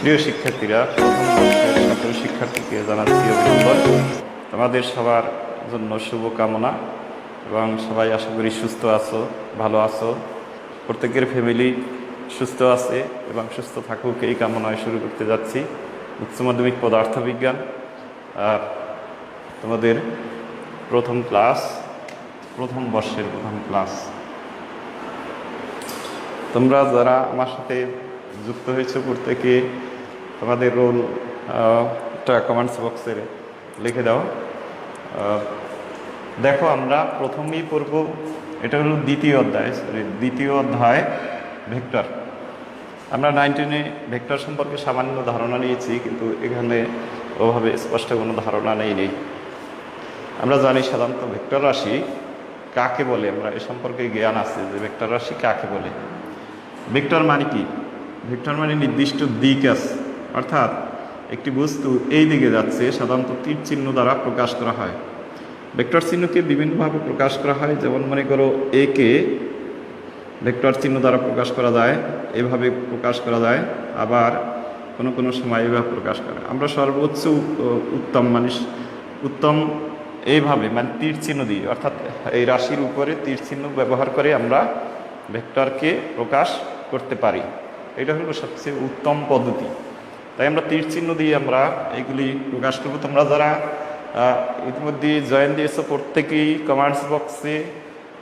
প্রিয় শিক্ষার্থীরা, প্রথম বর্ষের সকল শিক্ষার্থীকে জানাচ্ছি অভিনন্দন। তোমাদের সবার জন্য শুভকামনা এবং সবাই আশা করি সুস্থ আছো, ভালো আছো। প্রত্যেকের ফ্যামিলি সুস্থ আছে এবং সুস্থ থাকুক এই কামনায় শুরু করতে যাচ্ছি উচ্চ মাধ্যমিক পদার্থবিজ্ঞান। আর তোমাদের প্রথম ক্লাস, প্রথম বর্ষের প্রথম ক্লাস। তোমরা যারা আমার সাথে যুক্ত হয়েছে প্রত্যেকে তোমাদের রোল কমেন্টস বক্সে লিখে দাও। দেখো, আমরা প্রথমেই পড়ব, এটা হলো দ্বিতীয় অধ্যায় ভেক্টর। আমরা 9-10-এ ভেক্টর সম্পর্কে সামান্য ধারণা নিয়েছি, কিন্তু এখানে ওভাবে স্পষ্ট কোনো ধারণা নেই। আমরা জানি সাধারণত ভেক্টর রাশি কাকে বলে, আমরা এ সম্পর্কে জ্ঞান আছে যে ভেক্টর রাশি কাকে বলে। ভেক্টর মানে কি? ভেক্টর মানে নির্দিষ্ট দিক আছে, অর্থাৎ একটি বস্তু এই দিকে যাচ্ছে, সাধারণত তীর চিহ্ন দ্বারা প্রকাশ করা হয়। ভেক্টর চিহ্নকে বিভিন্নভাবে প্রকাশ করা হয়, যেমন মনে করো একে ভেক্টর চিহ্ন দ্বারা প্রকাশ করা যায়, এভাবে প্রকাশ করা যায়, আবার কোনো কোনো সময় এভাবে প্রকাশ করে। আমরা সর্বোচ্চ উত্তম এইভাবে মানে তীর চিহ্ন দিই, অর্থাৎ এই রাশির উপরে তীর চিহ্ন ব্যবহার করে আমরা ভেক্টরকে প্রকাশ করতে পারি। এটা হলো সবচেয়ে উত্তম পদ্ধতি। তাই আমরা তীর চিহ্ন দিয়ে আমরা এইগুলি প্রকাশ করবো। তোমরা যারা ইতিমধ্যে জয়েন দিয়েছো প্রত্যেকেই কমেন্টস বক্সে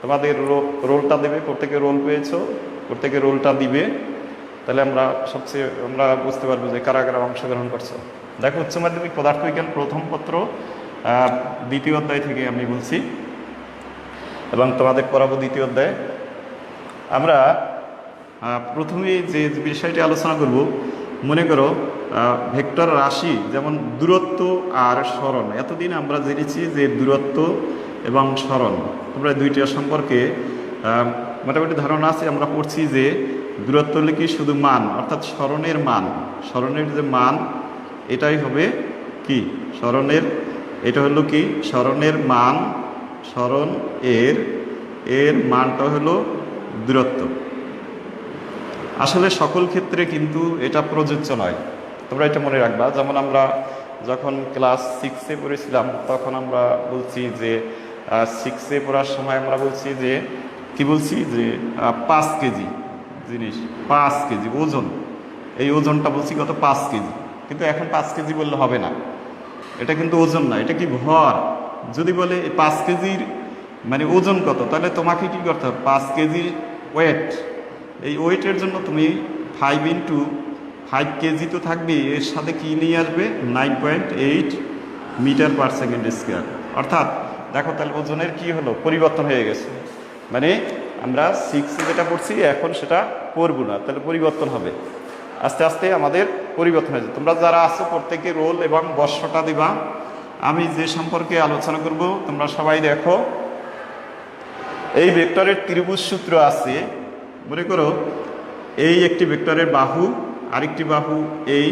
তোমাদের রোলটা দেবে। প্রত্যেকে রোল পেয়েছো, প্রত্যেকে রোলটা দিবে, তাহলে আমরা বুঝতে পারবো যে কারা কারা অংশগ্রহণ করছো। দেখো, উচ্চ মাধ্যমিক পদার্থবিজ্ঞান প্রথম পত্র দ্বিতীয় অধ্যায় থেকে আমি বলছি এবং তোমাদের পড়াবো দ্বিতীয় অধ্যায়। আমরা প্রথমে যে বিষয়টি আলোচনা করব, মনে করো ভেক্টর রাশি যেমন দূরত্ব আর সরণ। এতদিন আমরা জেনেছি যে দূরত্ব এবং সরণ, তোমরা দুইটার সম্পর্কে মোটামুটি ধারণা আছে। আমরা পড়ছি যে দূরত্ব হলে কি শুধু মান, অর্থাৎ সরণের মান, সরণের যে মান এটাই হবে কি সরণের, এটা হলো কি সরণের মান, সরণ এর মানটা হলো দূরত্ব। আসলে সকল ক্ষেত্রে কিন্তু এটা প্রযোজ্য নয়, তোমরা এটা মনে রাখবা। যেমন আমরা যখন ক্লাস 6-এ পড়েছিলাম, তখন আমরা বলছি যে 6-এ পড়ার সময় আমরা বলছি যে কি বলছি যে 5 কেজি জিনিস, 5 কেজি ওজন, এই ওজনটা বলছি কত 5 কেজি। কিন্তু এখন 5 কেজি বললে হবে না, এটা কিন্তু ওজন না, এটা কি ভর। যদি বলে 5 কেজির মানে ওজন কত, তাহলে তোমাকে কি করতে হবে 5 কেজির ওয়েট। এই ওয়েটের জন্য তুমি 5 × 5 কেজি তো থাকবে, এর সাথে কি নিয়ে আসবে 9.8 মিটার/সেকেন্ড²। অর্থাৎ দেখো, তাহলে ওজনের কি হলো, পরিবর্তন হয়ে গেছে। মানে আমরা 6-এ যেটা পড়ছি এখন সেটা পড়বো না, তাহলে পরিবর্তন হবে, আস্তে আস্তে আমাদের পরিবর্তন হয়ে যাবে। তোমরা যারা আছো প্রত্যেকে রোল এবং বর্ষটা দিবা। আমি যে সম্পর্কে আলোচনা করব তোমরা সবাই দেখো। এই ভেক্টরের ত্রিভুজ সূত্র আছে। মনে করো এই একটি ভেক্টরের বাহু, আরেকটি বাহু এই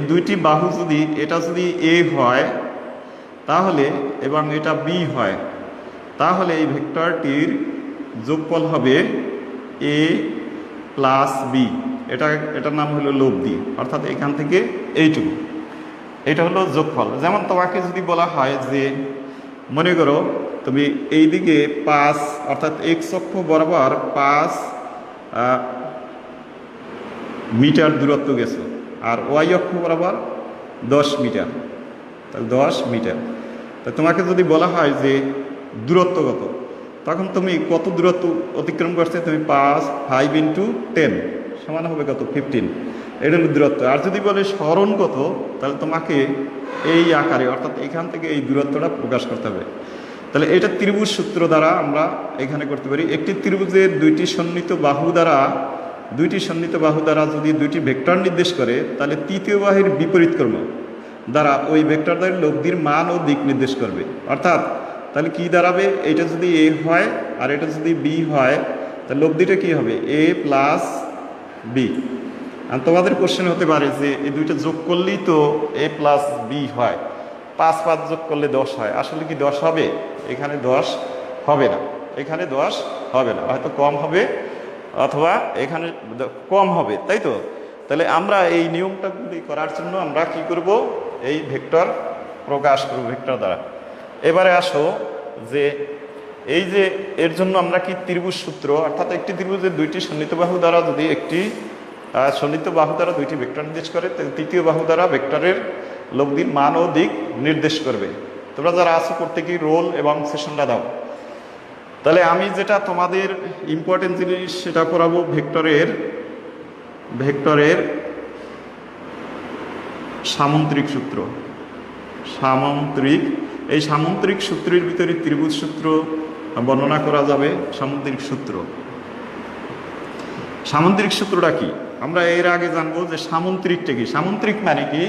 দুইটি বাহু যদি এটা যদি এ হয় তাহলে এবং এটা বি হয়, তাহলে এই ভেক্টরটির যোগফল হবে a + b। এটার নাম হলো লব্ধি, অর্থাৎ এখান থেকে এইটুকু, এটা হলো যোগফল। যেমন তোমাকে যদি বলা হয় যে মনে করো তুমি এই দিকে 5 অর্থাৎ x অক্ষ বরাবর 5 মিটার দূরত্ব গেছো, আর y অক্ষ বরাবর 10 মিটার, তাহলে 10 মিটার। তা তোমাকে যদি বলা হয় যে দূরত্ব কত, তখন তুমি কত দূরত্ব অতিক্রম করছে, তুমি 5 × 10 সমান হবে কত 15, এটা হলো দূরত্ব। আর যদি বলে সরণ কত, তাহলে তোমাকে এই আকারে অর্থাৎ এখান থেকে এই দূরত্বটা প্রকাশ করতে হবে। তাহলে এটা ত্রিভুজ সূত্র দ্বারা আমরা এখানে করতে পারি। একটি ত্রিভুজের দুইটি সন্নিহিত বাহু দ্বারা যদি দুইটি ভেক্টর নির্দেশ করে, তাহলে তৃতীয় বাহুর বিপরীত ক্রম দ্বারা ওই ভেক্টরদের লব্ধির মান ও দিক নির্দেশ করবে। অর্থাৎ তাহলে কি দাঁড়াবে, এটা যদি a হয় আর এটা যদি b হয়, তাহলে লব্ধিটা কি হবে a + b। আর তোমাদের কোশ্চেন হতে পারে যে এই দুইটা যোগ করলেই তো a + b হয়, 5 যোগ করলে 10 হয়। আসলে কি 10 হবে? এখানে 10 হবে না, এখানে 10 হবে না, হয়তো কম হবে অথবা এখানে কম হবে, তাই তো। তাহলে আমরা এই নিয়মটাগুলি করার জন্য আমরা কি করব, এই ভেক্টর প্রকাশ করব ভেক্টর দ্বারা। এবারে আসো যে এই যে এর জন্য আমরা কি ত্রিভুজ সূত্র, অর্থাৎ একটি ত্রিভুজের দুইটি সন্নিহিত বাহু দ্বারা যদি একটি সন্নিহিত বাহু দ্বারা দুইটি ভেক্টর নির্দেশ করে, তৃতীয় বাহু দ্বারা ভেক্টরের লব্ধির মান ও দিক নির্দেশ করবে। তোমরা যারা আছো প্রত্যেকেই রোল এবং সেশনটা দাও। তাহলে আমি যেটা তোমাদের ইম্পর্টেন্ট জিনিস সেটা করাবো ভেক্টরের সামন্ত্রিক সূত্র। এই সামন্ত্রিক সূত্রের ভিতরে ত্রিভুজ সূত্র বর্ণনা করা যাবে। সামন্ত্রিক সূত্রটা কি আমরা এর আগে জানবো যে সামন্ত্রিকটা কি। সামন্ত্রিক মানে কি,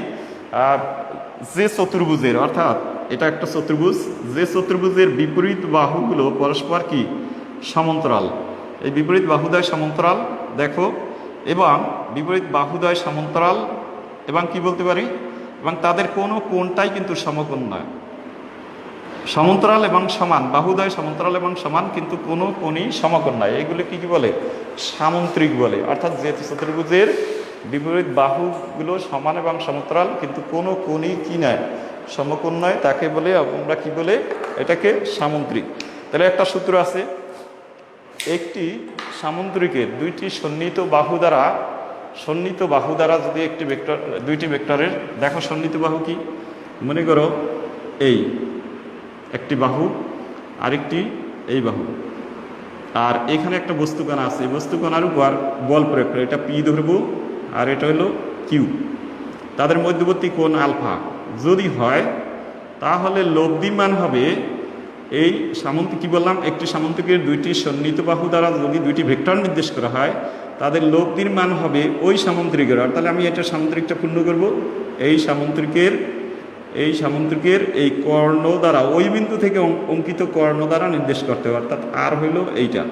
যে চতুর্ভুজের, অর্থাৎ এটা একটা চতুর্ভুজ, যে চতুর্ভুজের বিপরীত বাহুগুলো পরস্পর কি সমান্তরাল। এই বিপরীত বাহুদ্বয় সমান্তরাল দেখো, এবং বিপরীত বাহুদ্বয় সমান্তরাল এবং কি বলতে পারি, এবং তাদের কোনো কোণটাই কিন্তু সমকোণ নয়। সমান্তরাল এবং সমান, বাহুদ্বয় সমান্তরাল এবং সমান, কিন্তু কোনো কোণই সমকোণ নয়। এগুলো কি বলে, সামন্ত্রিক বলে। অর্থাৎ যে চতুর্ভুজের বিপরীত বাহুগুলো সমান এবং সমান্তরাল কিন্তু কোনো কোণই কি নয়, সমকোণ নয়, তাকে বলে আমরা কি বলে, এটাকে সামন্ত্রিক। তাহলে একটা সূত্র আছে, একটি সামন্ত্রিকের দুইটি সন্নিহিত বাহু দ্বারা যদি একটি ভেক্টর, দুইটি ভেক্টরের, দেখো সন্নিহিত বাহু কি, মনে করো এই একটি বাহু আরেকটি এই বাহু, আর এখানে একটা বস্তুকণা আছে, এই বস্তুকণার উপর বল প্রয়োগ করে, এটা পি ধরবো আর এটা হলো কিউ, তাদের মধ্যবর্তী কোণ আলফা যদি হয়, তাহলে লব্ধির মান হবে এই কি বললাম, একটি সামন্ত্রিকের দুইটি সন্নিহিত বাহু দ্বারা যদি দুইটি ভেক্টর নির্দেশ করা হয়, তাদের লব্ধির মান হবে ওই সামন্ত্রিকের। তাহলে আমি এটা সামন্ত্রিকটা পূর্ণ করব, এই সামন্ত্রিকের এই কর্ণ দ্বারা, ওই বিন্দু থেকে অঙ্কিত কর্ণ দ্বারা নির্দেশ করতে হবে। অর্থাৎ আর হইল এইটা,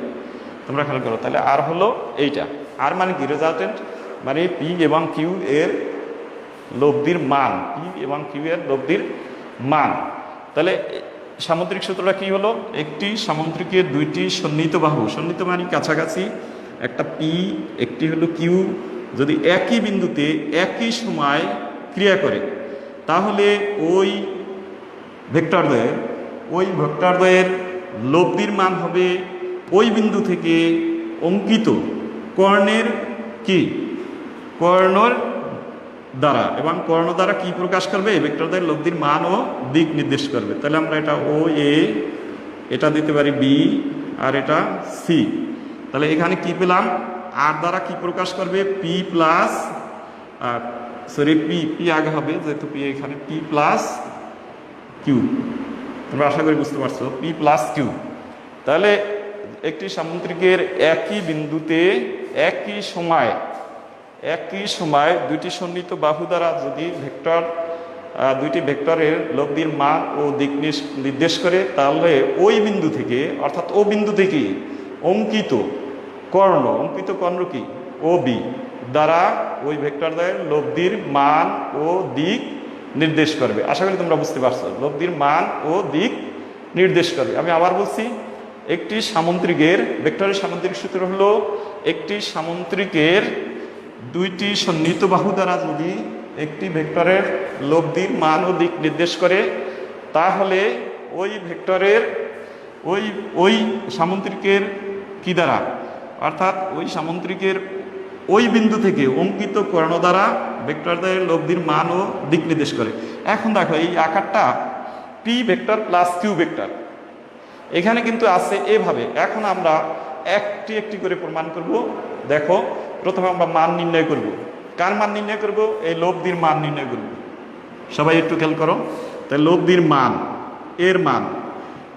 তোমরা খেয়াল করো, তাহলে আর হলো এইটা। আর মানে কি, রেজাল্টেন্ট মানে পি এবং কিউ এর লব্ধির মান, তাহলে সামন্ত্রিক সূত্রটা কি হলো, একটি সামন্ত্রিকের দুইটি সন্নিহিত বাহু, সন্নিহিত মানে কাছাকাছি, একটা পি একটি হলো কিউ, যদি একই বিন্দুতে একই সময় ক্রিয়া করে, তাহলে ওই ভেক্টরদ্বয়ের লব্ধির মান হবে ওই বিন্দু থেকে অঙ্কিত কর্ণের দ্বারা, এবং কর্ণ দ্বারা কি প্রকাশ করবে, ভেক্টরদ্বয়ের লব্ধির মান ও দিক নির্দেশ করবে। তাহলে আমরা এটা ও এ, এটা দিতে পারি বি, আর এটা সি। তাহলে এখানে কি পেলাম, আর দ্বারা কি প্রকাশ করবে, পি প্লাস, পি আগে হবে যেহেতু পি, এখানে পি প্লাস কিউ, তোমরা আশা করি বুঝতে পারছো, পি প্লাস কিউ। তাহলে একটি সামন্ত্রিকের একই বিন্দুতে একই সময় দুইটি সন্নিহিত বাহু দ্বারা যদি দুইটি ভেক্টরের লব্ধির মান ও দিক নির্দেশ করে, তাহলে ওই বিন্দু থেকে, অর্থাৎ ও বিন্দু থেকে অঙ্কিত কর্ণ কি ও বি দ্বারা ওই ভেক্টরদ্বয়ের লব্ধির মান ও দিক নির্দেশ করবে। আশা করি তোমরা বুঝতে পারছো, লব্ধির মান ও দিক নির্দেশ করবে। আমি আবার বলছি, একটি সামন্ত্রিকের ভেক্টরের সামন্ত্রিক সূত্র হলো, একটি সামন্ত্রিকের দুইটি সন্নিহিত বাহু দ্বারা যদি একটি ভেক্টরের লব্ধির মান ও দিক নির্দেশ করে, তাহলে ওই ভেক্টরের ওই সামন্ত্রিকের কি দ্বারা, অর্থাৎ ওই সামন্ত্রিকের ওই বিন্দু থেকে অঙ্কিত কর্ণ দ্বারা ভেক্টরদ্বয়ের লব্ধির মান ও দিক নির্দেশ করে। এখন দেখো এই আকারটা P vector plus Q vector এখানে কিন্তু আছে এভাবে। এখন আমরা একটি একটি করে প্রমাণ করব। দেখো, প্রথমে আমরা মান নির্ণয় করব। কার মান নির্ণয় করব, এই লব্ধির মান নির্ণয় করব। সবাই একটু খেয়াল করো, তাই লব্ধির মান,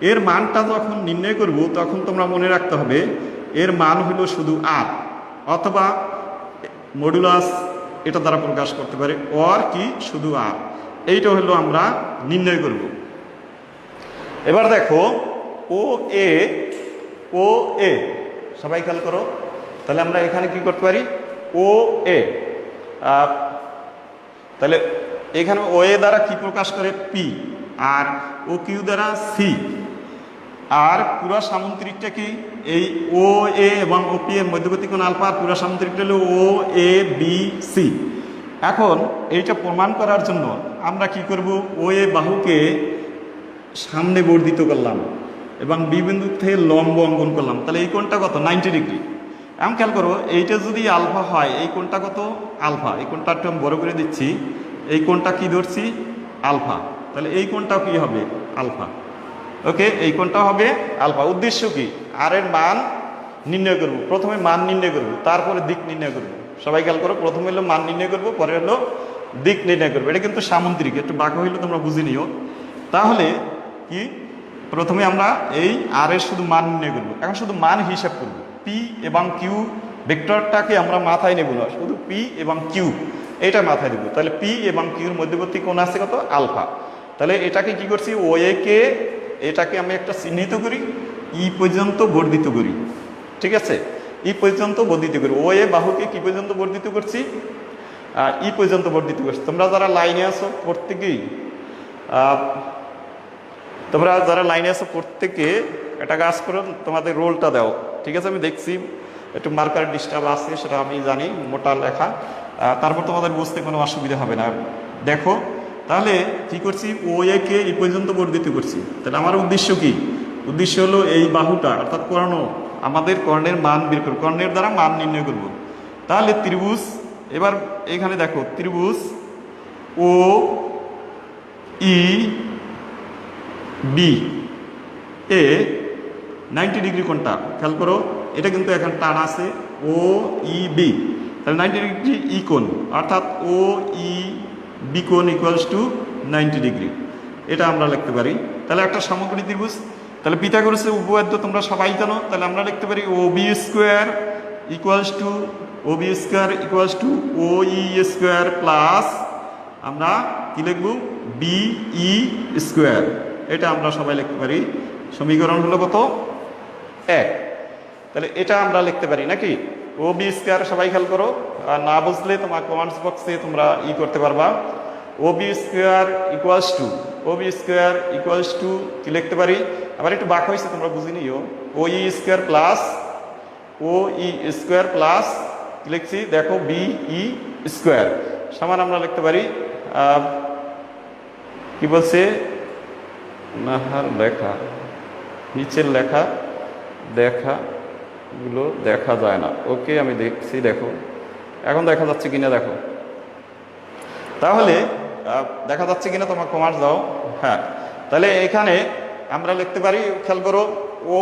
এর মানটা যখন নির্ণয় করব, তখন তোমরা মনে রাখতে হবে এর মান হলো শুধু আর, অথবা মডুলাস এটা দ্বারা প্রকাশ করতে পারে, অর কি শুধু আর, এইটা হলো আমরা নির্ণয় করব। এবার দেখো ও এ সবাই খেয়াল করো, তাহলে আমরা এখানে কি করতে পারি, ও এ, তাহলে এখানে ও এ দ্বারা কি প্রকাশ করে, পি, আর ও কিউ দ্বারা সি, আর পুরা সামুদ্রিকটা কি এই ও এ এবং ওপি এর মধ্যবর্তী কোণ আলফা, আর পুরা সামুদ্রিকটা হলো ও এ বি সি। এখন এইটা প্রমাণ করার জন্য আমরা কি করব, ও এ বাহুকে সামনে বর্ধিত করলাম এবং বি বিন্দু থেকে লম্ব অঙ্কন করলাম, তাহলে এই কোণটা কত 90 ডিগ্রি। এখন খেয়াল করো, এইটা যদি আলফা হয় এই কোণটা কত আলফা, এই কোণটা একটু আমি বড় করে দিচ্ছি, এই কোণটা কি ধরছি আলফা, তাহলে এই কোণটাও কি হবে আলফা। ওকে, এই কোণটা হবে আলফা। উদ্দেশ্য কি, আর এর মান নির্ণয় করব, প্রথমে মান নির্ণয় করব তারপরে দিক নির্ণয় করব। সবাই খেয়াল করো, প্রথমে হলো মান নির্ণয় করব, পরে হলো দিক নির্ণয় করবো। এটা কিন্তু সামুদ্রিক, একটু বাঁকা হইলে তোমরা বুঝে নিও। তাহলে কি, প্রথমে আমরা এই আর এর শুধু মান নির্ণয় করবো, এখন শুধু মান হিসাব করব। পি এবং কিউ ভেক্টরটাকে আমরা মাথায় নেব না, শুধু পি এবং কিউ এটা মাথায় দেবো। তাহলে পি এবং কিউর মধ্যবর্তী কোণ আছে কত আলফা। তাহলে এটাকে কি করছি, ও এ কে এটাকে আমি একটা চিহ্নিত করি, ই পর্যন্ত বর্ধিত করি। ঠিক আছে, ই পর্যন্ত বর্ধিত করি। ও এ বাহুকে কি পর্যন্ত বর্ধিত করছি, ই পর্যন্ত বর্ধিত করছি। তোমরা যারা লাইনে আছো প্রত্যেকেই, তোমরা যারা লাইনে আছো প্রত্যেকে একটা কাজ করো, তোমাদের রোলটা দাও। ঠিক আছে, আমি দেখছি একটু মার্কার ডিস্টার্ব আছে, সেটা আমি জানি, মোটা লেখা, তারপর তোমাদের বুঝতে কোনো অসুবিধা হবে না। দেখো তাহলে কি করছি, ও এ কে এই পর্যন্ত বর্ধিত করছি। তাহলে আমার উদ্দেশ্য কি, উদ্দেশ্য হলো এই বাহুটা অর্থাৎ কর্ণ, আমাদের কর্ণের মান বের করব, কর্ণের দ্বারা মান নির্ণয় করব। তাহলে ত্রিভুজ, এবার এখানে দেখো ত্রিভুজ ও ই বি এ 90 ডিগ্রি কোণটা খেয়াল করো, এটা কিন্তু এখানে টান আছে ও ই বি, তাহলে 90 ডিগ্রি ই কোণ, অর্থাৎ ও ই বি কোণ ইকুয়ালস টু 90 ডিগ্রি, এটা আমরা লিখতে পারি। তাহলে একটা সমকোণী ত্রিভুজ, তাহলে পিথাগোরাসের উপপাদ্য তোমরা সবাই জানো, তাহলে আমরা লিখতে পারি O B square equals to O E square plus আমরা কি লিখব বি ই স্কোয়ার, এটা আমরা সবাই লিখতে পারি। সমীকরণ হলো কত 1। তাহলে এটা আমরা লিখতে পারি নাকি, ও বি স্কোয়ার। সবাই খেয়াল করো, আর না বুঝলে তোমার কমেন্টস বক্সে তোমরা করতে পারবা। ও বি স্কোয়ার ইকুয়ালস টু কি লিখতে পারি, আবার একটু বাঁকা হয়েছে তোমরা বুঝে নিও, ও ই স্কোয়ার প্লাস কি লিখছি দেখো বি ই স্কোয়ার সমান আমরা লিখতে পারি কি বলছে, নাহার লেখা নিচের গুলো দেখা যায় না। ওকে, আমি দেখছি, দেখো এখন দেখা যাচ্ছে কিনা দেখো, তাহলে দেখা যাচ্ছে কিনা তোমার কমার্স দাও। হ্যাঁ, তাহলে এখানে আমরা লিখতে পারি, খেয়াল করো, ও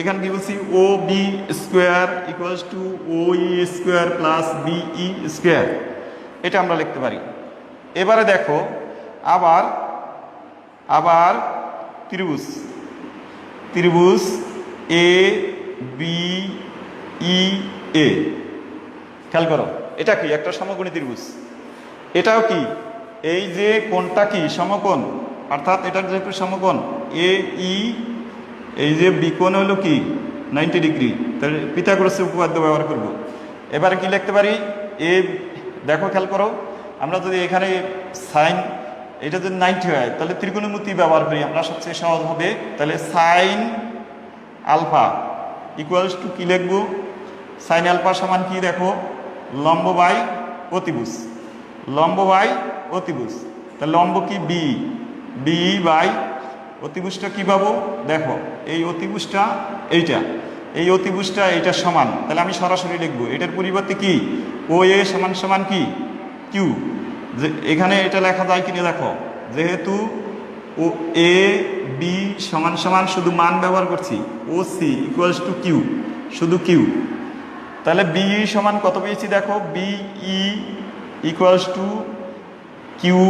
এখানে কি বলছি, O B square equals to O E square plus B E square, এটা আমরা লিখতে পারি। এবারে দেখো আবার ত্রিভুজ এ বি ই এ, খেয়াল করো এটা কি একটা সমকোণী ত্রিভুজ, এটাও কি এই যে কোণটা কি সমকোণ, অর্থাৎ এটার যেহেতু সমকোণ এ ই, এই যে বিকোণ হলো কি 90 ডিগ্রি, তাহলে পিথাগোরাসের উপপাদ্য ব্যবহার করব। এবারে কি লিখতে পারি, এ দেখো খেয়াল করো, আমরা যদি এখানে সাইন এটা যদি 90 হয় তাহলে ত্রিকোণমিতি ব্যবহার করি আমরা, সবচেয়ে সহজ হবে। তাহলে সাইন আলফা ইকুয়ালস টু কি লিখবো, সাইন আলফা সমান কি দেখো লম্ব বাই অতিভুজ, তাহলে লম্ব কি বি বাই অতিভুজটা কি পাবো দেখো, এই অতিভুজটা এইটা সমান, তাহলে আমি সরাসরি লিখবো এটার পরিবর্তে কি ও এ সমান কি কিউ, যে এখানে এটা লেখা যায় কিনা দেখো, যেহেতু ও এ বি সমান শুধু মান ব্যবহার করছি, O C equals to Q, শুধু কিউ, তাহলে বি সমান কত পেয়েছি দেখো, B E equals to Q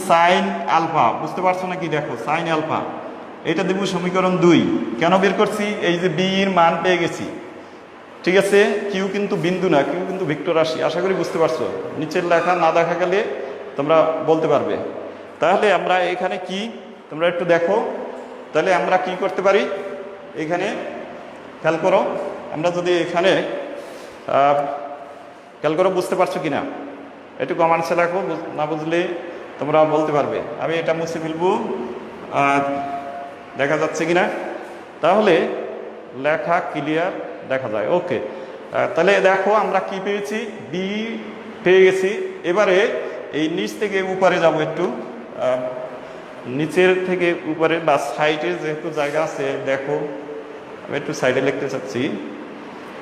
sine alpha, বুঝতে পারছো নাকি, দেখো সাইন আলফা, এটা দেবো সমীকরণ 2। কেন বের করছি, এই যে বি এর মান পেয়ে গেছি। ঠিক আছে, কিউ কিন্তু বিন্দু না, কিউ কিন্তু ভেক্টর রাশি, আশা করি বুঝতে পারছো, নিচের লেখা না দেখা গেলে তোমরা বলতে পারবে। তাহলে আমরা এখানে কি তোমরা একটু দেখো, তাহলে আমরা কি করতে পারি, এখানে খেয়াল করো, আমরা যদি এখানে খেয়াল করো, বুঝতে পারছো কিনা একটু কমেন্টসে লেখো, না বুঝলে তোমরা বলতে পারবে। আমি এটা মুছে ফেলবো, দেখা যাচ্ছে কিনা। তাহলে লেখা ক্লিয়ার দেখা যায়। ওকে, তাহলে দেখো আমরা কি পেয়েছি, বি পেয়ে গেছি। এবারে এই নিচ থেকে উপরে যাব একটু, নিচের থেকে উপরে বা সাইডে যেহেতু জায়গা আছে, দেখো আমি একটু সাইডে লিখতে চাচ্ছি।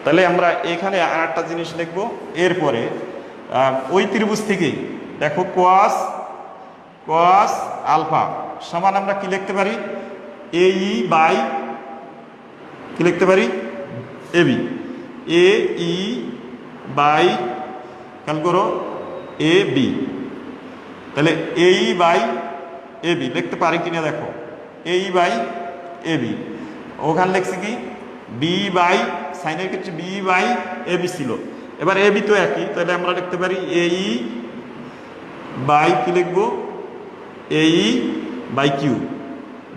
তাহলে আমরা এখানে আর একটা জিনিস লিখবো। এরপরে ওই ত্রিভুজ থেকেই দেখো কস আলফা সমান আমরা কি লিখতে পারি, এই বাই কি লিখতে পারি, এবি, এ ই বাই খেয়াল করো এ বি। তাহলে এই বাই এ বি লিখতে পারি কিনা দেখো, এই বাই এ বি। ওখানে লিখছি কি বি বাই, সাইনের ক্ষেত্রে বি বাই এ বি ছিল। এবার এ বি তো একই, তাহলে আমরা লিখতে পারি এই বাই কি লিখবো, এই বাই কিউ।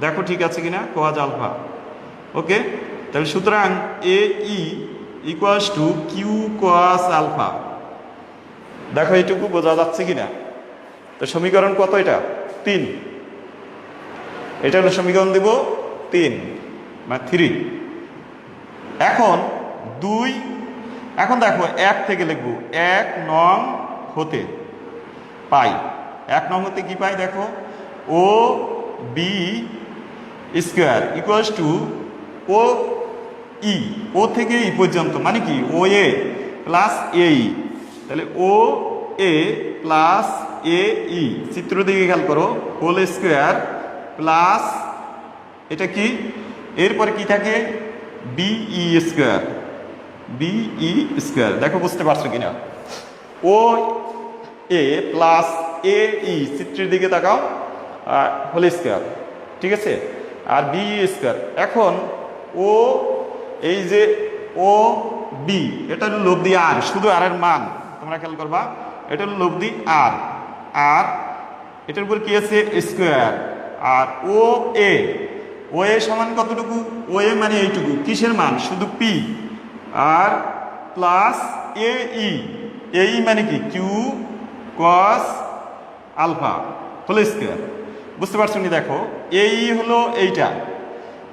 দেখো ঠিক আছে কিনা, কজ আলফা। ওকে, তাহলে সুতরাং A E equals to Q cos alpha. দেখো এইটুকু বোঝা যাচ্ছে কিনা। তো সমীকরণ কত এটা, 3। এটা হলো সমীকরণ দেব 3 মানে 3। এখন 2, এখন দেখো 1 থেকে লিখবো, 1 নং হতে পাই, 1 নং হতে কি পাই দেখো, ও B square equals to O ই, ও থেকে ই পর্যন্ত মানে কি ও এ প্লাস এ ই। তাহলে ও এ প্লাস এ ই, চিত্র দিকে খেয়াল করো, হোল স্কোয়ার প্লাস এটা কি, এরপরে কি থাকে বিই স্কোয়ার, বিই স্কোয়ার। দেখো বুঝতে পারছো কিনা, ও এ প্লাস এ ই, চিত্রের দিকে তাকাও, হোল স্কোয়ার, ঠিক আছে, আর বিই স্কোয়ার। এখন ও এই যে ও বি, এটা হলো লব্ধি আর, শুধু আর এর মান তোমরা খেয়াল করবা, এটা হলো লব্ধি আর, আর এটার উপর কি আছে স্কোয়ার। আর ও এ, ও এ সমান কতটুকু, ও এ মানে এইটুকু, কিসের মান শুধু পি, আর প্লাস এ ই, এই মানে কি Q cos alpha whole square. বুঝতে পারছো নি, দেখো এই হলো এইটা,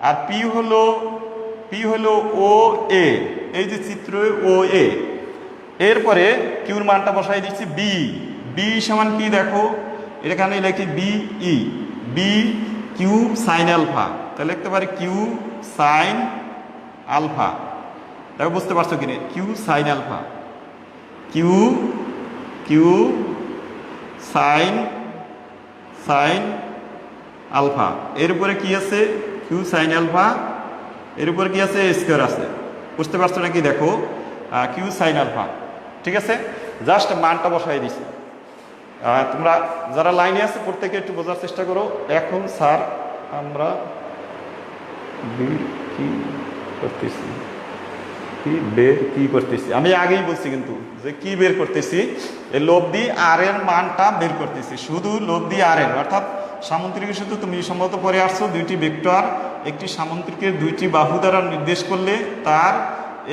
আর পি হলো ও এ, এই যে চিত্র ও এ। এরপরে কিউর মানটা বসাই দিচ্ছি বি, বি সমান কি দেখো, এখানে লিখি B E, B Q sine alpha, তাহলে লিখতে পারি কিউ সাইন আলফা। দেখো বুঝতে পারছো কিনা, Q sine alpha, Q sine alpha. এর উপরে কি আছে কিউ সাইন আলফা, এর উপরে কি আছে স্কোয়ার আছে। বুঝতে পারছো নাকি, দেখো কিউ সাইন আলফা, ঠিক আছে। জাস্ট মানটা বসাই দিছি। তোমরা যারা লাইনে আছে প্রত্যেকে একটু বোঝার চেষ্টা করো। এখন স্যার আমরা কি করতেছি, কি করতেছি, আমি আগেই বলছি কিন্তু যে কি বের করতেছি, এই লব্ধি আর এর মানটা বের করতেছি, শুধু লব্ধি আর এর, অর্থাৎ সামুদ্রিকের শুধু তুমি সম্ভবত পরে আসছো, দুইটি ভেক্টর একটি সামুদ্রিকের দুইটি বাহু দ্বারা নির্দেশ করলে তার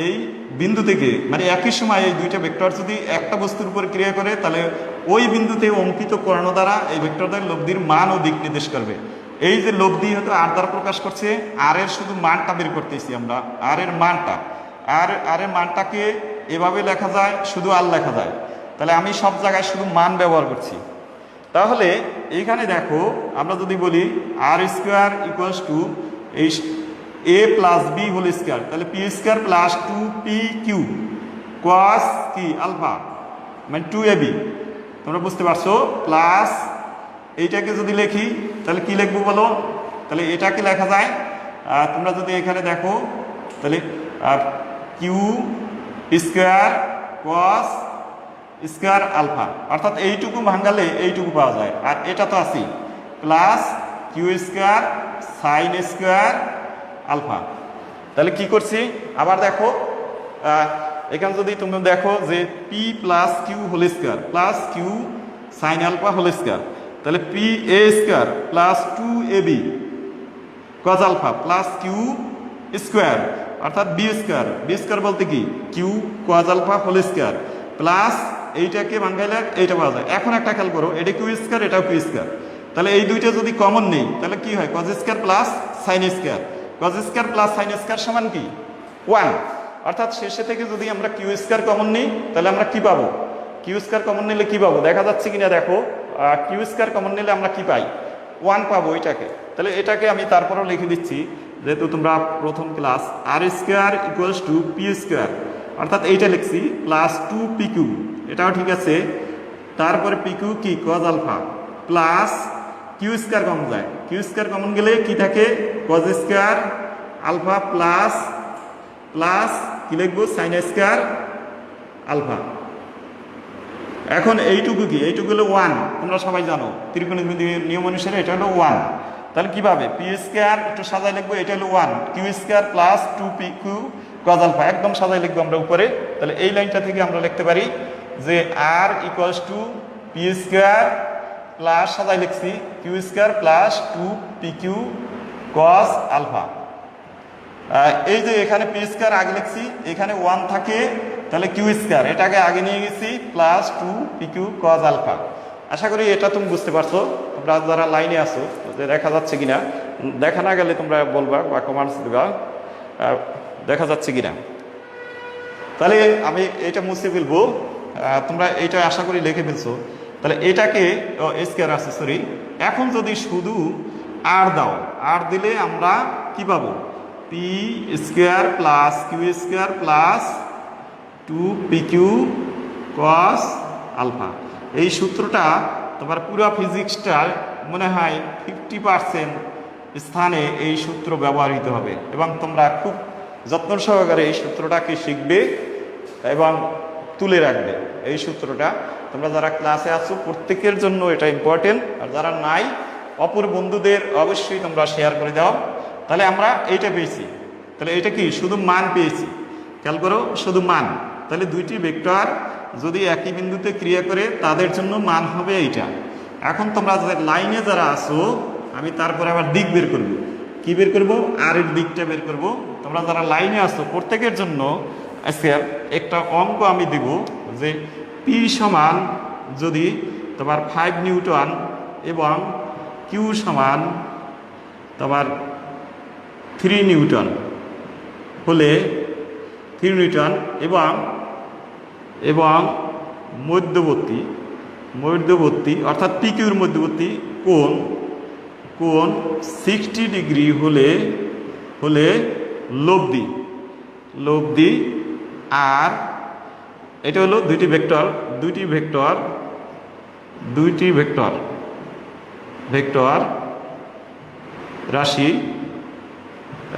এই বিন্দু থেকে মানে একই সময় এই দুইটা ভেক্টর যদি একটা বস্তুর উপর ক্রিয়া করে, তাহলে ওই বিন্দুতে অঙ্কিত কর্ণ দ্বারা এই ভেক্টরদের লব্ধির মান ও দিক নির্দেশ করবে। এই যে লব্ধি হয়তো আর দ্বারা প্রকাশ করছে, আর এর শুধু মানটা বের করতেছি আমরা, আর এর মানটা, আর এর মানটাকে এভাবে লেখা যায়, শুধু আর লেখা যায়। তাহলে আমি সব জায়গায় শুধু মান ব্যবহার করছি। তাহলে এইখানে দেখো আমরা যদি বলি আর স্কোয়ার ইকুয়ালস টু এই A plus B whole square, তাহলে পি স্কোয়ার প্লাস 2পি কিউ কস কি আলফা মানে 2ab। তোমরা বুঝতে পারছো, প্লাস এইটাকে যদি লিখি তাহলে কি লিখবো বলো, তাহলে এটাকে লেখা যায়, তোমরা যদি এখানে দেখো তাহলে Q square cos square alpha, অর্থাৎ এইটুকু ভাঙালে এইটুকু পাওয়া যায়, আর এটা তো আছেই, plus Q square sine square alpha. তাহলে কি করছি আবার দেখো, এখানে যদি তুমি দেখো যে P plus Q whole square plus Q sine alpha whole square, তাহলে P A square plus 2ab cos alpha plus Q square, অর্থাৎ বি স্কোয়ার বলতে কি Q cos alpha whole square plus এইটাকে ভাঙাইলে এইটা পাওয়া যায়। এখন একটা খেয়াল করো, এটা কিউ স্কোয়ার এটাও কিউ স্কোয়ার, তাহলে এই দুইটা যদি কমন নেই তাহলে কি হয়, cos square plus sine square, cause square plus sine square সমান কি 1, অর্থাৎ শেষে থেকে যদি আমরা কিউ স্কয়ার কমন নিই তাহলে আমরা কি পাবো, কিউ স্কয়ার কমন নিলে কি পাবো দেখা যাচ্ছে কিনা দেখো, কিউ স্কয়ার কমন নিলে আমরা কি পাই 1 পাবো এটাকে। তাহলে এটাকে আমি তারপরেও লিখে দিচ্ছি, যেহেতু তোমরা প্রথম class, R square equals to P square, অর্থাৎ এইটা লিখছি প্লাস 2pq, এটাও ঠিক আছে। তারপরে pq কি cos alpha plus Q square common যায়, কিউ স্কয়ার কমন গেলে কি থাকে cos square alpha plus plus কি লিখবো সাইন স্কয়ার আলফা। এখন এইটুকু কি, এইটুকু হলো 1, তোমরা সবাই জানো ত্রিকোণমিতি নিয়ম অনুসারে এটা হলো 1। তাহলে কিভাবে পি স্কয়ার একটু সাজাই লিখবো, এটা হলো 1 Q square plus 2pq cos alpha, একদম সাজাই লিখবো আমরা উপরে। তাহলে এই লাইনটা থেকে আমরা লিখতে পারি যে R equals to P square plus সাজাই লিখছি Q square plus 2pq cos alpha. এই যে এখানে পি স্কয়ার আগে লিখছি, এখানে 1 থাকে, তাহলে কিউ স্কয়ার এটাকে আগে নিয়ে গেছি প্লাস 2pq কজ আলফা। আশা করি এটা তুমি বুঝতে পারছো, তোমরা যারা লাইনে আছো যে দেখা যাচ্ছে কিনা, দেখা না গেলে তোমরা বলবা বা কমেন্টস দিবা দেখা যাচ্ছে কিনা। তাহলে আমি এটা মুছে ফেলবো, তোমরা এইটা আশা করি লিখে ফেলছো। তাহলে এটাকে স্কয়ার আছে সরি, এখন যদি শুধু আর দাও, আর দিলে আমরা কি পাবো P square plus Q square plus 2pq cos alpha. এই সূত্রটা তোমার পুরো ফিজিক্সটা মনে হয় 50% স্থানে এই সূত্র ব্যবহৃত হবে, এবং তোমরা খুব যত্ন সহকারে এই সূত্রটাকে শিখবে এবং তুলে রাখবে। এই সূত্রটা তোমরা যারা ক্লাসে আছো প্রত্যেকের জন্য এটা ইম্পর্টেন্ট, আর যারা নাই অপর বন্ধুদের অবশ্যই তোমরা শেয়ার করে দাও। তাহলে আমরা এইটা পেয়েছি, তাহলে এটা কি শুধু মান পেয়েছি, খেয়াল করো শুধু মান। তাহলে দুইটি ভেক্টর যদি একই বিন্দুতে ক্রিয়া করে তাদের জন্য মান হবে এইটা। এখন তোমরা লাইনে যারা আসো, আমি তারপরে আবার দিক বের করব, কি বের করব আর এর দিকটা বের করব। তোমরা যারা লাইনে আসো প্রত্যেকের জন্য আজকে একটা অঙ্ক আমি দিব যে পি সমান যদি তোমার 5 নিউটন এবং কিউ সমান তোমার 3 নিউটন হলে 3 নিউটন এবং মধ্যবর্তী অর্থাৎ পিকিউর মধ্যবর্তী কোণ 60 ডিগ্রি হলে লব্ধি। আর এটা হলো দুইটি ভেক্টর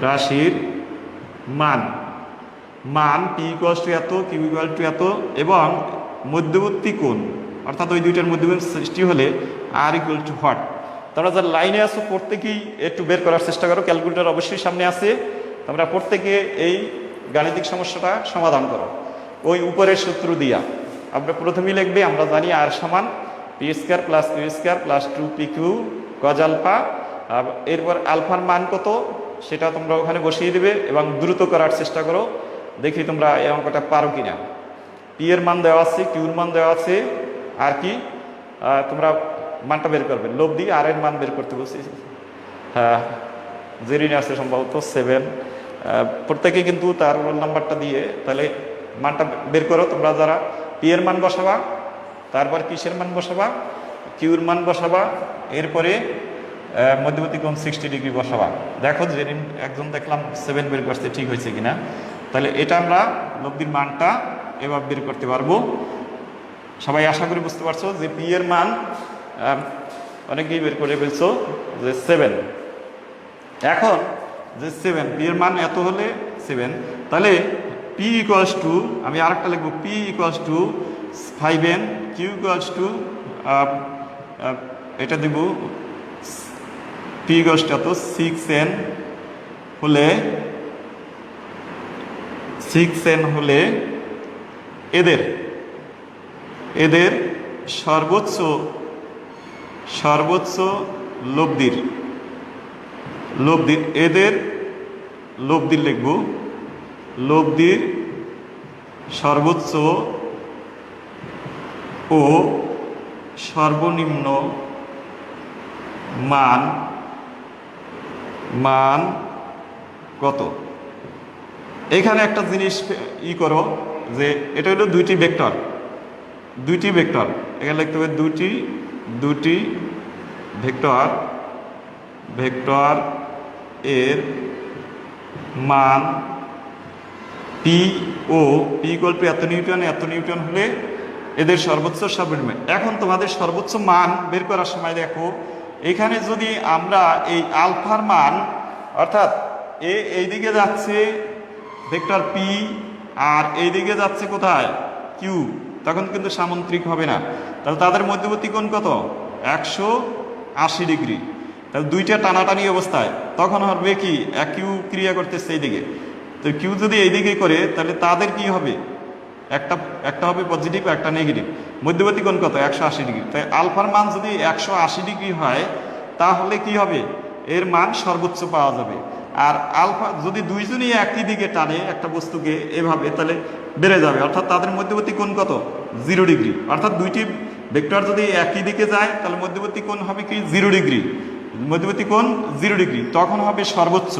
রাশির মান পি ইকুয়ালস টু এত, কিউ ইকুয়াল টু এত, এবং মধ্যবর্তী কোণ অর্থাৎ ওই দুইটার মধ্যবর্তী সৃষ্টি হলে আর ইকুয়াল টু হোয়াট। তোমরা যারা লাইনে আসো প্রত্যেকেই একটু বের করার চেষ্টা করো, ক্যালকুলেটর অবশ্যই সামনে আছে, তোমরা প্রত্যেকে এই গাণিতিক সমস্যাটা সমাধান করো ওই উপরের সূত্র দিয়া। আমরা প্রথমেই লিখবে, আমরা জানি আর সমান P square plus Q square plus 2pq cos alpha. এরপর আলফার মান কত সেটা তোমরা ওখানে বসিয়ে দেবে এবং দ্রুত করার চেষ্টা করো, দেখি তোমরা এই অঙ্কটা পারো কিনা। পি এর মান দেওয়া আছে, কিউর মান দেওয়া আছে, আর কি তোমরা মানটা বের করবে লব্ধি, আর এর মান বের করতে বলছি। হ্যাঁ জেরিনে আছে সম্ভবত 7, প্রত্যেকে কিন্তু তার রোল নাম্বারটা দিয়ে তাহলে মানটা বের করো। তোমরা যারা পি এর মান বসাবা, তারপর কিসের মান বসাবা, কিউর মান বসাবা, এরপরে মধ্যবর্তী কোণ 60 ডিগ্রি বসাবা। দেখো জেরিন একজন দেখলাম 7 বের করতে, ঠিক হয়েছে কিনা। তাহলে এটা আমরা লব্ধির মানটা এবার বের করতে পারবো। সবাই আশা করি বুঝতে পারছো যে পি এর মান অনেকেই বের করে ফেলছো যে 7। এখন যে 7 পি এর মান এত হলে 7, তাহলে পি ইকুয়ালস টু, আমি আরেকটা লিখবো, P equals to 5n, Q equals to এটা দেব পি ইকুয়ালস টু এত 6n হলে এদের সর্বোচ্চ লব্ধির এদের লব্ধির লিখব, লব্ধির সর্বোচ্চ ও সর্বনিম্ন মান কত। এখানে একটা জিনিস করো যে এটা হলো দুইটি ভেক্টর, এখানে লিখতে হবে দুটি ভেক্টর এর মান পি ও পি ইকুয়াল টু এত নিউটন হলে এদের সর্বোচ্চ সর্বনিম্ন। এখন তোমাদের সর্বোচ্চ মান বের করার সময় দেখো এখানে যদি আমরা এই আলফার মান অর্থাৎ এইদিকে যাচ্ছে ভেক্টর পি আর এইদিকে যাচ্ছে কোথায় কিউ, তখন কিন্তু সামন্ত্রিক হবে না। তাহলে তাদের মধ্যবর্তী কোণ কত 180 ডিগ্রি। তাহলে দুইটা টানাটানি অবস্থায় তখন হবে কি কিউ ক্রিয়া করতেছে এইদিকে, তো কিউ যদি এইদিকে করে তাহলে তাদের কি হবে একটা হবে পজিটিভ একটা নেগেটিভ। মধ্যবর্তী কোণ কত 180 ডিগ্রি। তাই আলফার মান যদি 180 ডিগ্রি হয় তাহলে কি হবে এর মান সর্বোচ্চ পাওয়া যাবে। আর আলফা যদি দুইজনই একই দিকে টানে একটা বস্তুকে এভাবে তাহলে বেড়ে যাবে, অর্থাৎ তাদের মধ্যবর্তী কোণ কত 0 ডিগ্রি। অর্থাৎ দুইটি ভেক্টর যদি একই দিকে যায় তাহলে মধ্যবর্তী কোণ হবে কি 0 ডিগ্রি, মধ্যবর্তী কোণ 0 ডিগ্রি, তখন হবে সর্বোচ্চ।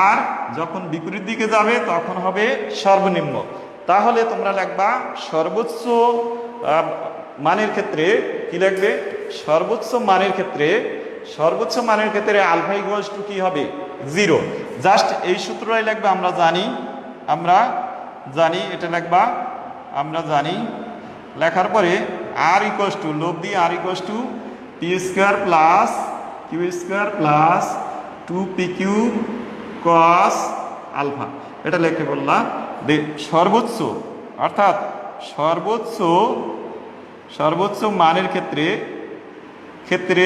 আর যখন বিপরীত দিকে যাবে তখন হবে সর্বনিম্ন। তাহলে তোমরা লিখবা সর্বোচ্চ মানের ক্ষেত্রে কি লিখবে, সর্বোচ্চ মানের ক্ষেত্রে আলফা ইকুয়ালস টু কি হবে 0। জাস্ট এই সূত্রটাই লিখবে, আমরা জানি এটা লিখবা, আমরা জানি। লেখার পরে আর ইকুয়ালস টু লব দিয়ে R equals to P square plus Q square plus 2p cube cos alpha, এটা লিখে বললাম। সর্বোচ্চ অর্থাৎ সর্বোচ্চ মানের ক্ষেত্রে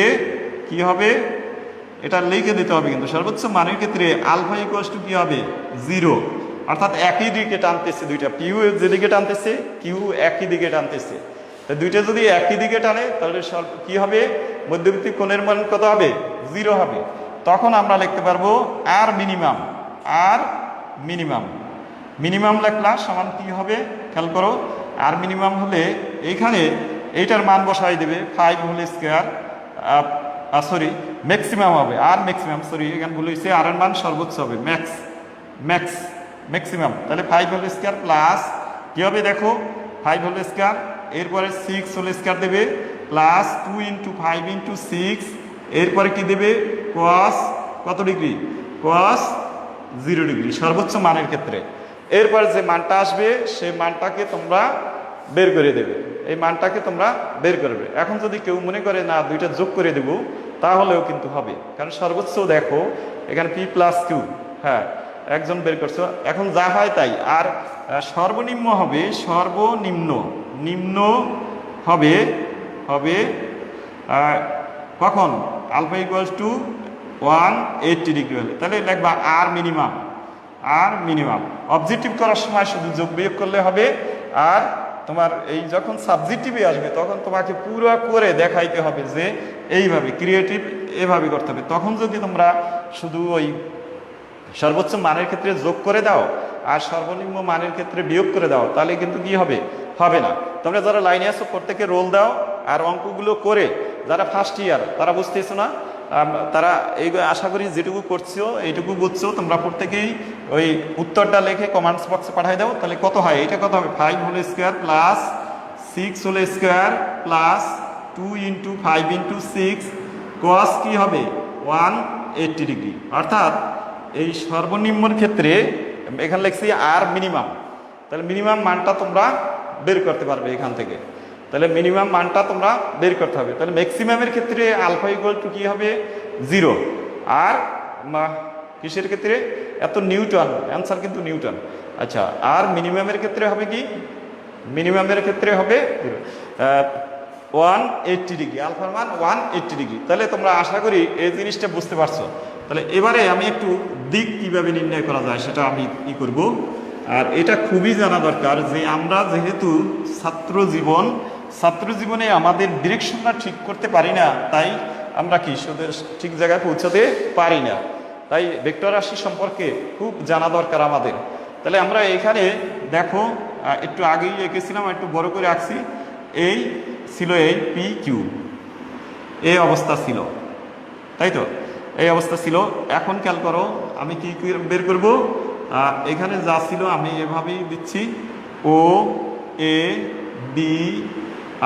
কি হবে এটা লিখে দিতে হবে, কিন্তু সর্বোচ্চ মানের ক্ষেত্রে আলফা ইকুয়ালস টু কি হবে 0। অর্থাৎ একই দিকে টানতেছে দুইটা, পিউ যেদিকে টানতেছে কিউ একই দিকে টানতেছে। তো দুইটা যদি একই দিকে টানে তাহলে কি হবে মধ্যবর্তী কোণের মান কত হবে 0 হবে। তখন আমরা লিখতে পারবো আর মিনিমাম লেখলা সমান কি হবে খেয়াল করো। আর মিনিমাম হলে এইখানে এইটার মান বসাই দেবে 5 হোল স্কোয়ার, ম্যাক্সিমাম হবে আর ম্যাক্সিমাম, এখানে ভুল হয়েছে, আর এর মান সর্বোচ্চ হবে ম্যাক্সিমাম। তাহলে 5 হোল স্কোয়ার প্লাস কি হবে দেখো 5 হোল স্কোয়ার, এরপরে 6 হোল স্কোয়ার দেবে প্লাস 2 × 5 × 6, এরপরে কি দেবে cos কত ডিগ্রি cos 0 ডিগ্রি সর্বোচ্চ মানের ক্ষেত্রে। এরপর যে মানটা আসবে সেই মানটাকে তোমরা বের করে দেবে, এই মানটাকে তোমরা বের করবে। এখন যদি কেউ মনে করে না দুইটা যোগ করে দেব তাহলেও কিন্তু হবে, কারণ সর্বোচ্চ দেখো এখানে পি প্লাস কিউ, হ্যাঁ একজন বের করছো। এখন যা হয় তাই। আর সর্বনিম্ন হবে কখন আলফা ইকুয়ালস টু 180 ডিগ্রি হলে। তাহলে লিখবা আর মিনিমাম। অবজেক্টিভ করার সময় শুধু যোগ বিয়োগ করলে হবে। আর তোমার এই যখন সাবজেক্টিভে আসবে তখন তোমাকে পুরো করে দেখাইতে হবে যে এইভাবে ক্রিয়েটিভ এভাবে করতে হবে। তখন যদি তোমরা শুধু ওই সর্বোচ্চ মানের ক্ষেত্রে যোগ করে দাও আর সর্বনিম্ন মানের ক্ষেত্রে বিয়োগ করে দাও তাহলে কিন্তু কি হবে না। তোমরা যারা লাইনে আসো প্রত্যেকে রোল দাও আর অঙ্কগুলো করে, যারা ফার্স্ট ইয়ার তারা বুঝতেছো না, তারা এই আশা করি যেটুকু করছো এইটুকু বুঝছো, তোমরা প্রত্যেকেই ওই উত্তরটা লিখে কমেন্টস বক্সে পাঠাই দাও। তাহলে কত হয়, এটা কত হবে 5 whole square plus 6 whole square plus 2 × 5 × 6 cos কি হবে 180 ডিগ্রি। অর্থাৎ এই সর্বনিম্নর ক্ষেত্রে এখানে লিখছি আর মিনিমাম, তাহলে মিনিমাম মানটা তোমরা বের করতে পারবে এখান থেকে। তাহলে মিনিমাম মানটা তোমরা বের করতে হবে। তাহলে ম্যাক্সিমামের ক্ষেত্রে আলফা ইকুয়াল টু কি হবে 0। আর কিসের ক্ষেত্রে এত নিউটন, অ্যান্সার কিন্তু নিউটন। আচ্ছা, আর মিনিমামের ক্ষেত্রে হবে কি, মিনিমামের ক্ষেত্রে হবে 180 ডিগ্রি, আলফার মান 180 ডিগ্রি। তাহলে তোমরা আশা করি এই জিনিসটা বুঝতে পারছো। তাহলে এবারে আমি একটু দিক কিভাবে নির্ণয় করা যায় সেটা আমি কি করব। আর এটা খুবই জানা দরকার যে আমরা যেহেতু ছাত্র জীবনে আমাদের ডিরেকশনটা ঠিক করতে পারি না, তাই আমরা কি ঠিক জায়গায় পৌঁছাতে পারি না। তাই ভেক্টর রাশি সম্পর্কে খুব জানা দরকার আমাদের। তাহলে আমরা এখানে দেখো একটু আগেই এঁকেছিলাম, একটু বড় করে আঁকছি। এই ছিল এই পি কিউ, এই অবস্থা ছিল, তাই তো এই অবস্থা ছিল। এখন খেয়াল করো আমি কি বের করব, এখানে যা ছিল আমি এভাবেই দিচ্ছি, ও এ বি,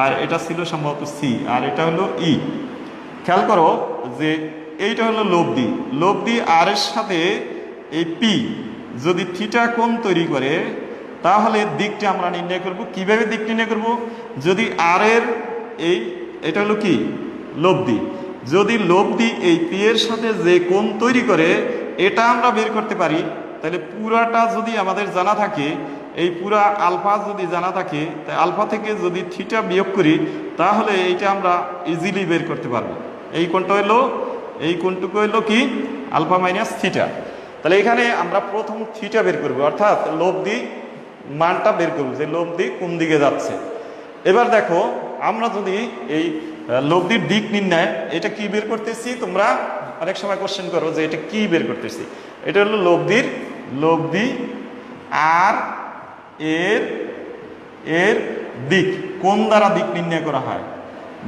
আর এটা ছিল সম্ভবত সি, আর এটা হলো ই। খেয়াল করো যে এইটা হলো লব্ধি, লব্ধি আর এর সাথে এই পি যদি থিটা কোণ তৈরি করে, তাহলে দিকটা আমরা নির্ণয় করব। কিভাবে দিক নির্ণয় করব, যদি আর এর এটা হলো কি লব্ধি, যদি লব্ধি এই পি এর সাথে যে কোণ তৈরি করে এটা আমরা বের করতে পারি, তাহলে পুরাটা যদি আমাদের জানা থাকে, এই পুরা আলফা যদি জানা থাকে, তাই আলফা থেকে যদি থিটা বিয়োগ করি তাহলে এইটা আমরা ইজিলি বের করতে পারবো। এই কোণটা হলো, এই কোণটুকু হলো কি আলফা মাইনাস থিটা। তাহলে এখানে আমরা প্রথম থিটা বের করব, অর্থাৎ লব্ধি মানটা বের করব যে লব্ধি কোন দিকে যাচ্ছে। এবার দেখো আমরা যদি এই লব্ধির দিক নির্ণয় এটা কি বের করতেছি, তোমরা অনেক সময় কোশ্চেন করো যে এটা কি বের করতেছি। এটা হলো লব্ধি আর এর দিক কোন দ্বারা দিক নির্ণয় করা হয়।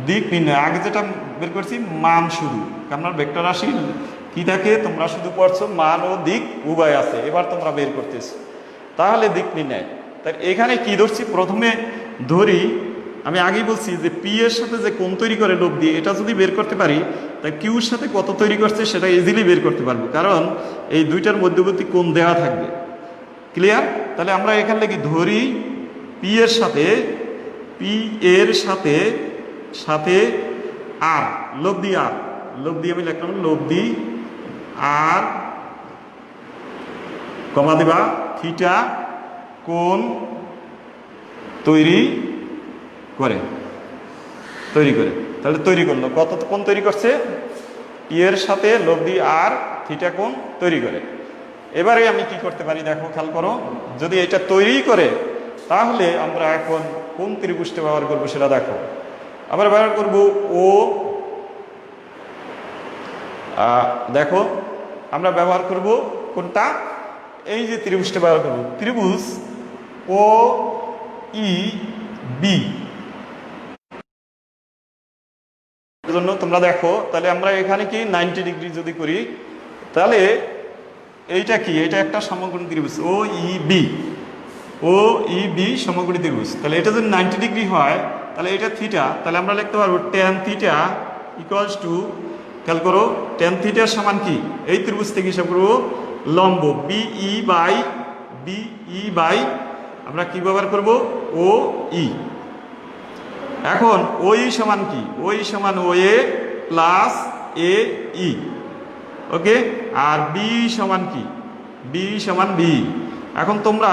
দিক নির্ণয় আগে যেটা বের করছি মান শুধু, আপনার ভেক্টর রাশি কি থাকে তোমরা শুধু পড়ছো, মান ও দিক উভয় আছে, এবার তোমরা বের করতেছো, তাহলে দিক নির্ণয়। তাই এখানে কি ধরছি, প্রথমে ধরি আমি আগেই বলছি যে পি এর সাথে যে কোণ তৈরি করে লব্ধি, এটা যদি বের করতে পারি তাই কিউর সাথে কত তৈরি করছে সেটা ইজিলি বের করতে পারবো, কারণ এই দুইটার মধ্যবর্তী কোণ দেওয়া থাকবে। ক্লিয়ার? তাহলে আমরা এখানে লিখি ধরি পি এর সাথে আর লব্ধি, আমি লিখলাম লব্ধি আর কমা দেবা থিটা কোণ তৈরি করে, তাহলে তৈরি করলো কত কোণ তৈরি করছে, পি এর সাথে লব্ধি আর থিটা কোণ তৈরি করে। এবারে আমি কি করতে পারি দেখো, খেয়াল করো, যদি এটা তৈরি করে তাহলে আমরা এখন কোন ত্রিভুজটা ব্যবহার করবো সেটা দেখো। আমরা ব্যবহার করব ও, দেখো আমরা ব্যবহার করব কোনটা, এই যে ত্রিভুজটা ব্যবহার করব, ত্রিভুজ ও ই বি জন্য তোমরা দেখো। তাহলে আমরা এখানে কি 90 ডিগ্রি যদি করি, তাহলে এইটা কি, এটা একটা সমকোণী ত্রিভুজ ও ই বি সমকোণী ত্রিভুজ। তাহলে এটা যদি 90 ডিগ্রি হয় তাহলে এটা থিটা, তাহলে আমরা লিখতে পারবো tan থিটা ইকুয়ালস টু, খেয়াল করো tan থিটা সমান কি, এই ত্রিভুজ থেকে হিসাব করবো লম্ব বিই বাই আমরা কি ব্যবহার করব ও ই। এখন ও ই সমান কি, ও ই সমান ও এ প্লাস এ ই, ওকে। আর বি সমান কি, বি সমান বি। এখন তোমরা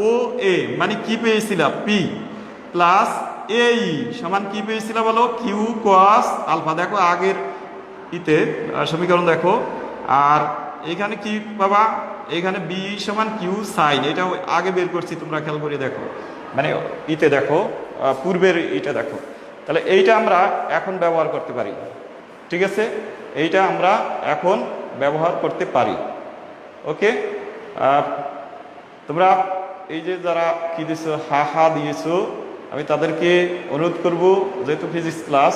ও এ মানে কি পেয়েছিলা, পি প্লাস এ ই সমান কি পেয়েছিলা বলো, কিউ কস আলফা। দেখো আগের ইতে সমীকরণ দেখো, আর এখানে কি পাবা, এখানে বি সমান কিউ সাইন, এটা আগে বের করছি তোমরা খেয়াল করে দেখো, মানে ইতে দেখো পূর্বের ইটা দেখো। তাহলে এইটা আমরা এখন ব্যবহার করতে পারি, ঠিক আছে, এইটা আমরা এখন ব্যবহার করতে পারি, ওকে। তোমরা এই যে যারা কি দিয়েছো হা দিয়েছো, আমি তাদেরকে অনুরোধ করব যেহেতু ফিজিক্স ক্লাস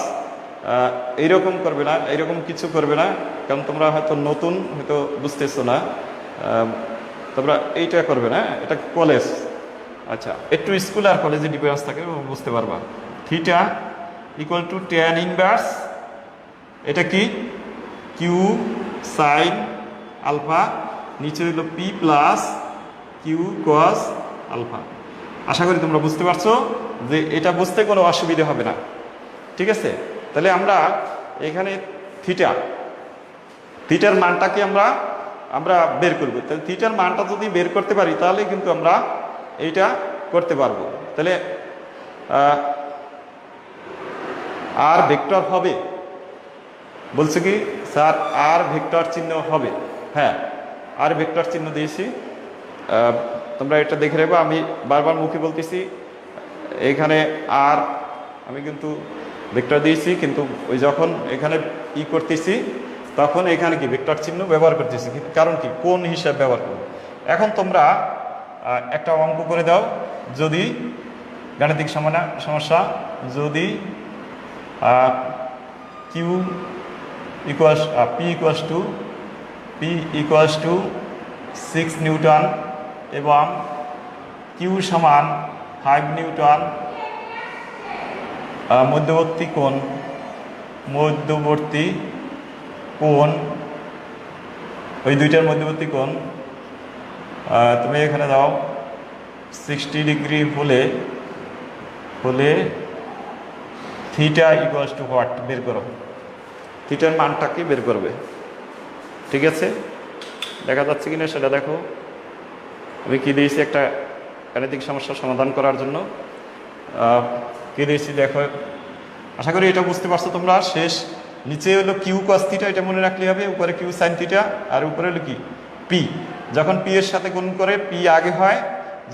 এইরকম করবে না, এইরকম কিছু করবে না, কারণ তোমরা হয়তো নতুন, হয়তো বুঝতেছো না, তোমরা এইটা করবে না, এটা কলেজ। আচ্ছা, একটু স্কুল আর কলেজে ডিফারেন্স থাকে, বুঝতে পারবা। Theta equal to tan inverse, এটা কি কিউ সাইন আলফা, নিচে হইল P plus Q cos alpha. আশা করি তোমরা বুঝতে পারছো যে এটা বুঝতে কোনো অসুবিধা হবে না, ঠিক আছে। তাহলে আমরা এখানে থিটার মানটাকে আমরা বের করব। তাহলে থিটার মানটা যদি বের করতে পারি তাহলে কিন্তু আমরা এইটা করতে পারবো। তাহলে আর ভেক্টর হবে, বলছে কি স্যার আর ভেক্টর চিহ্ন হবে, হ্যাঁ আর ভেক্টর চিহ্ন দিয়েছি, তোমরা এটা দেখে নেবে। আমি বারবার মুখে বলতেছি এখানে আর আমি কিন্তু ভেক্টর দিয়েছি, কিন্তু ওই যখন এখানে ই করতেছি তখন এখানে কি ভেক্টর চিহ্ন ব্যবহার করতেছি, কারণ কি কোন হিসাব ব্যবহার করব। এখন তোমরা একটা অঙ্ক করে দাও, যদি গাণিতিক সমস্যা, যদি Q equals P equals to P equals to 6 newton এবং কিউ সমান 5 নিউটন। মধ্যবর্তী কোণ ওই দুইটার মধ্যবর্তী কোণ তুমি এখানে দাও 60 ডিগ্রি হলে থিটা ইকুয়ালস টু হোয়াট বের করো, থিটার মানটাকে বের করবে। ঠিক আছে, দেখা যাচ্ছে কিনা সেটা দেখো। আমি কী দিয়েছি একটা গাণিতিক সমস্যার সমাধান করার জন্য কী দিয়েছি দেখো। আশা করি এটা বুঝতে পারছো তোমরা। শেষ নিচে হলো কিউ কস থিটা, এটা মনে রাখলে হবে, উপরে কিউ সাইন থিটা, আর উপরে হলো কি পি। যখন পি এর সাথে গুণ করে পি আগে হয়,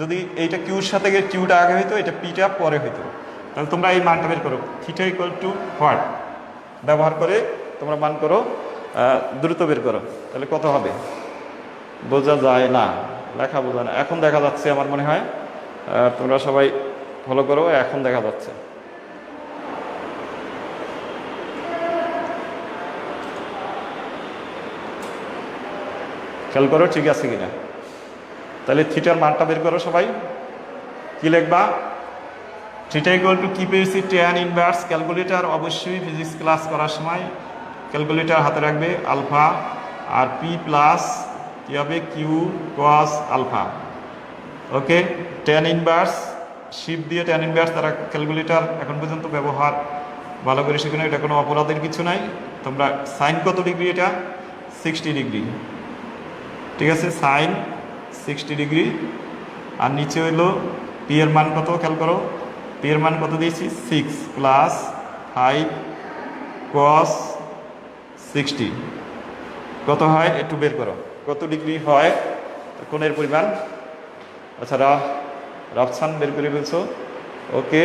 যদি এইটা কিউর সাথে কিউটা আগে হইতো, এটা পিটা পরে হইতো। তাহলে তোমরা এই মানটা বের করো, থিটা ইকুয়াল টু হোয়াট ব্যবহার করে তোমরা মান করো, দ্রুত বের করো। তাহলে কত হবে বোঝা যায় না, লেখা বোঝা না। এখন দেখা যাচ্ছে আমার মনে হয়, তোমরা সবাই ফলো করো, এখন দেখা যাচ্ছে। খেয়াল করো ঠিক আছে কিনা। তাহলে থিটার মানটা বের করো সবাই। কি লিখবা? থিটা ইকুয়াল টু কি পেয়েছি? Tan inverse. ক্যালকুলেটার অবশ্যই ফিজিক্স ক্লাস করার সময় ক্যালকুলেটার হাতে রাখবে, আলফা আর পি প্লাস কি হবে কিউ কস আলফা। ওকে, ট্যান ইনভার্স শিপ দিয়ে ট্যান ইনভার্স তারা ক্যালকুলেটার এখন পর্যন্ত ব্যবহার ভালো করে শেখে না, এটা কোনো অপরাধের কিছু নাই। তোমরা সাইন কত ডিগ্রি? এটা 60 ডিগ্রি। ঠিক আছে, সাইন 60 ডিগ্রি। আর নিচে হইলো পি এর মান কত? খেয়াল করো, পি এর মান কত দিয়েছি? 6 প্লাস 5 কস 60 কত হয় একটু বের করো, কত ডিগ্রি হয় কোণের পরিমাণ। আচ্ছা রাফসান বের করে ফেলছো। ওকে,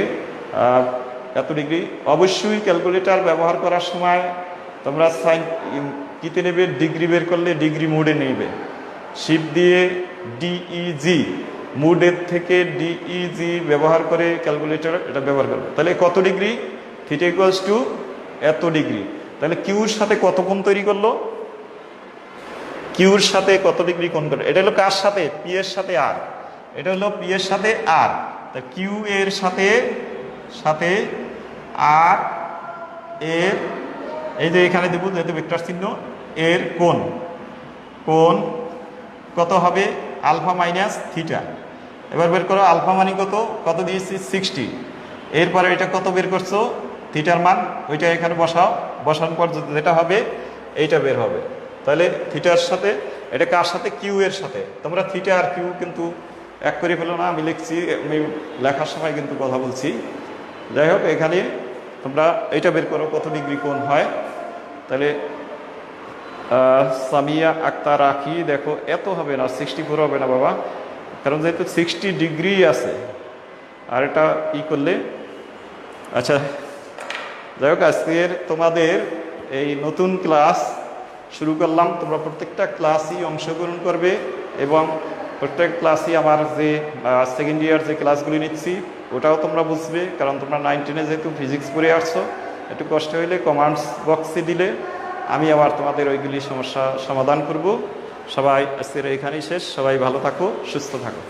এত ডিগ্রি। অবশ্যই ক্যালকুলেটার ব্যবহার করার সময় তোমরা সাইন কিতে নেবে? ডিগ্রি বের করলে ডিগ্রি মোডে নেবে। শিপ দিয়ে ডিইজি, মুডের থেকে ডিইজি ব্যবহার করে ক্যালকুলেটর এটা ব্যবহার করবে। তাহলে কত ডিগ্রি? থিটা ইকুয়ালস টু এত ডিগ্রি। তাহলে কিউর সাথে কত কোণ তৈরি করলো? কিউর সাথে কত ডিগ্রি কোণ করলো? এটা হলো কার সাথে? পি এর সাথে আর। এটা হলো পি এর সাথে আর। তা কিউ এর সাথে আর এর, এই যে এখানে দেবো যেহেতু ভেক্টর চিহ্ন, এর কোণ কত হবে? Alpha minus theta. এবার বের করো আলফা মানে কত দিয়েছি? 60। এরপরে এটা কত বের করছো? থিটার মান, ওইটা এখানে বসাও। বসানোর পর যেটা হবে এইটা বের হবে। তাহলে থিটার সাথে, এটা কার সাথে? কিউ এর সাথে। তোমরা থিটা আর কিউ কিন্তু এক করে ফেলো না, আমি লিখছি, আমি লেখার সময় কিন্তু কথা বলছি। যাই হোক, এখানে তোমরা এইটা বের করো কত ডিগ্রি কোণ হয়। তাহলে সামিয়া আক্তার রাখি, দেখো এত হবে না, 64 হবে না বাবা, কারণ যেহেতু 60 ডিগ্রি আছে। আর এটা ই করলে, আচ্ছা যাই হোক, আজকের তোমাদের এই নতুন ক্লাস শুরু করলাম। তোমরা প্রত্যেকটা ক্লাসই অংশগ্রহণ করবে এবং প্রত্যেক ক্লাসই আমার যে সেকেন্ড ইয়ার যে ক্লাসগুলি নিচ্ছি ওটাও তোমরা বুঝবে, কারণ তোমরা 9, 10 যেহেতু ফিজিক্স পড়ে আসছো, একটু কষ্ট হইলে কমেন্টস বক্সে দিলে আমি আবার তোমাদের ওইগুলি সমস্যা সমাধান করব। সবাই আজকের এখানেই শেষ। সবাই ভালো থাকো, সুস্থ থাকো।